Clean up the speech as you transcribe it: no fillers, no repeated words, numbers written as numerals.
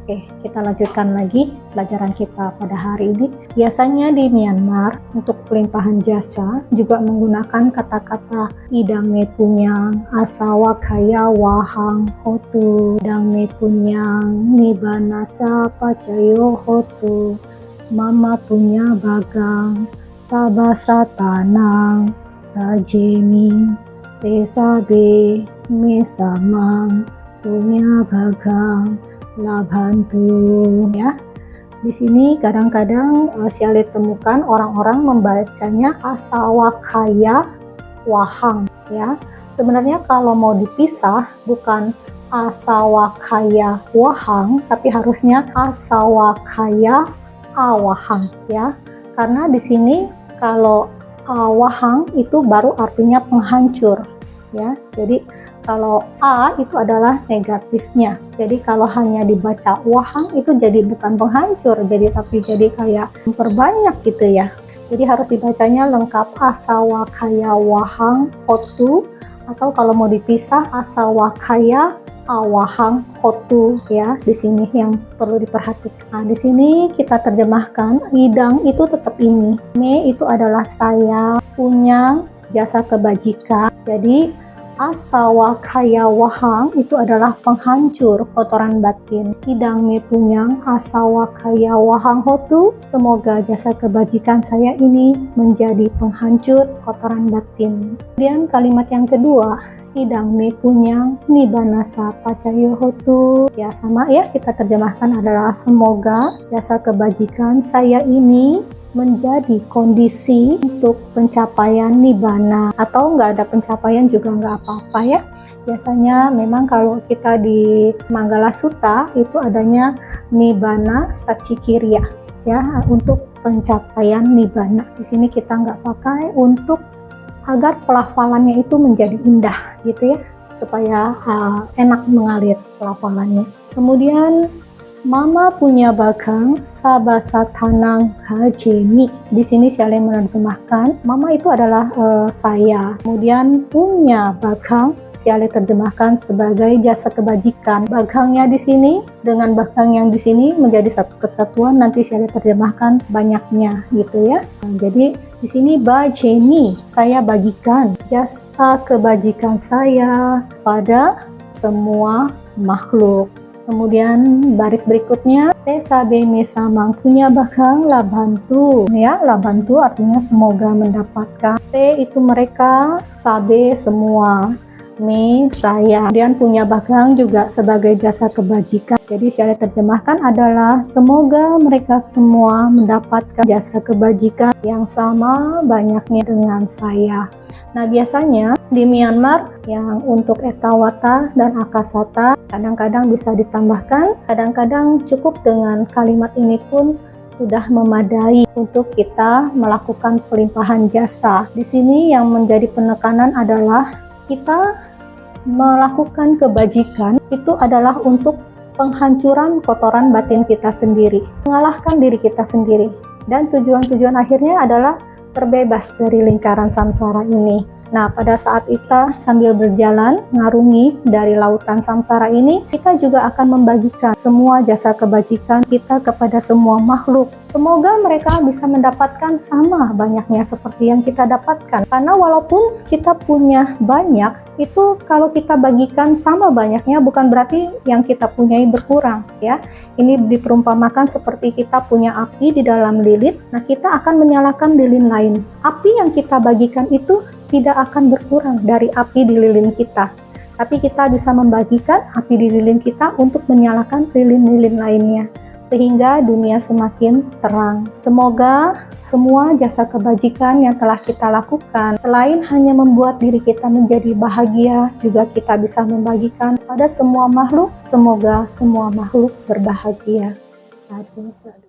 Oke, kita lanjutkan lagi pelajaran kita pada hari ini. Biasanya di Myanmar untuk pelimpahan jasa juga menggunakan kata-kata idang me punyang, asawa kaya wahang hotu, idang me punyang, nibanasa pacayo hotu, mama punya bagang, sabasa tanang, tajemi, tesabe, mesamang, punya bagang, labantu ya. Di sini kadang-kadang saya temukan orang-orang membacanya asawakaya wahang ya. Sebenarnya kalau mau dipisah bukan asawakaya wahang, tapi harusnya asawakaya awahang ya. Karena di sini kalau awahang itu baru artinya penghancur ya. Jadi kalau A itu adalah negatifnya. Jadi kalau hanya dibaca wahang itu jadi bukan penghancur, tapi jadi kayak memperbanyak gitu ya. Jadi harus dibacanya lengkap asawakaya wahang hotu, atau kalau mau dipisah asawakaya awahang hotu ya. Di sini yang perlu diperhatikan. Nah, di sini kita terjemahkan idang itu tetap ini. Me itu adalah saya, punya jasa kebajikan. Jadi asawakaya wahang itu adalah penghancur kotoran batin. Idang me punyang asawakaya wahang hotu, semoga jasa kebajikan saya ini menjadi penghancur kotoran batin. Kemudian kalimat yang kedua, idang me punyang nibanasa pacayo hotu, ya sama ya, kita terjemahkan adalah semoga jasa kebajikan saya ini menjadi kondisi untuk pencapaian nibbana, atau nggak ada pencapaian juga nggak apa-apa ya. Biasanya memang kalau kita di Manggala Sutta itu adanya nibbana sacikirya ya, untuk pencapaian nibbana. Di sini kita nggak pakai untuk agar pelafalannya itu menjadi indah gitu ya, supaya enak mengalir pelafalannya. Kemudian mama punya bagang sabasa tanang hajemi. Di sini saya menerjemahkan mama itu adalah saya. Kemudian punya bagang saya terjemahkan sebagai jasa kebajikan. Bagangnya di sini dengan bagang yang di sini menjadi satu kesatuan. Nanti saya terjemahkan banyaknya gitu ya. Jadi di sini bajemi, saya bagikan jasa kebajikan saya pada semua makhluk. Kemudian baris berikutnya tesabe mesamang punya bagang labantu ya. Labantu artinya semoga mendapatkan. Te itu mereka, sabe semua, me saya. Kemudian punya bagang juga sebagai jasa kebajikan. Jadi saya terjemahkan adalah semoga mereka semua mendapatkan jasa kebajikan yang sama banyaknya dengan saya. Nah, biasanya di Myanmar yang untuk etawata dan akasata kadang-kadang bisa ditambahkan, kadang-kadang cukup dengan kalimat ini pun sudah memadai untuk kita melakukan pelimpahan jasa. Di sini yang menjadi penekanan adalah kita melakukan kebajikan itu adalah untuk penghancuran kotoran batin kita sendiri, mengalahkan diri kita sendiri, dan tujuan-tujuan akhirnya adalah terbebas dari lingkaran samsara ini. Nah, pada saat kita sambil berjalan ngarungi dari lautan samsara ini, kita juga akan membagikan semua jasa kebajikan kita kepada semua makhluk. Semoga mereka bisa mendapatkan sama banyaknya seperti yang kita dapatkan. Karena walaupun kita punya banyak, itu kalau kita bagikan sama banyaknya bukan berarti yang kita punyai berkurang ya. Ini diperumpamakan seperti kita punya api di dalam lilin. Nah, kita akan menyalakan lilin lain. Api yang kita bagikan itu tidak akan berkurang dari api di lilin kita, tapi kita bisa membagikan api di lilin kita untuk menyalakan lilin-lilin lainnya, sehingga dunia semakin terang. Semoga semua jasa kebajikan yang telah kita lakukan, selain hanya membuat diri kita menjadi bahagia, juga kita bisa membagikan pada semua makhluk. Semoga semua makhluk berbahagia. Sadu, sadu.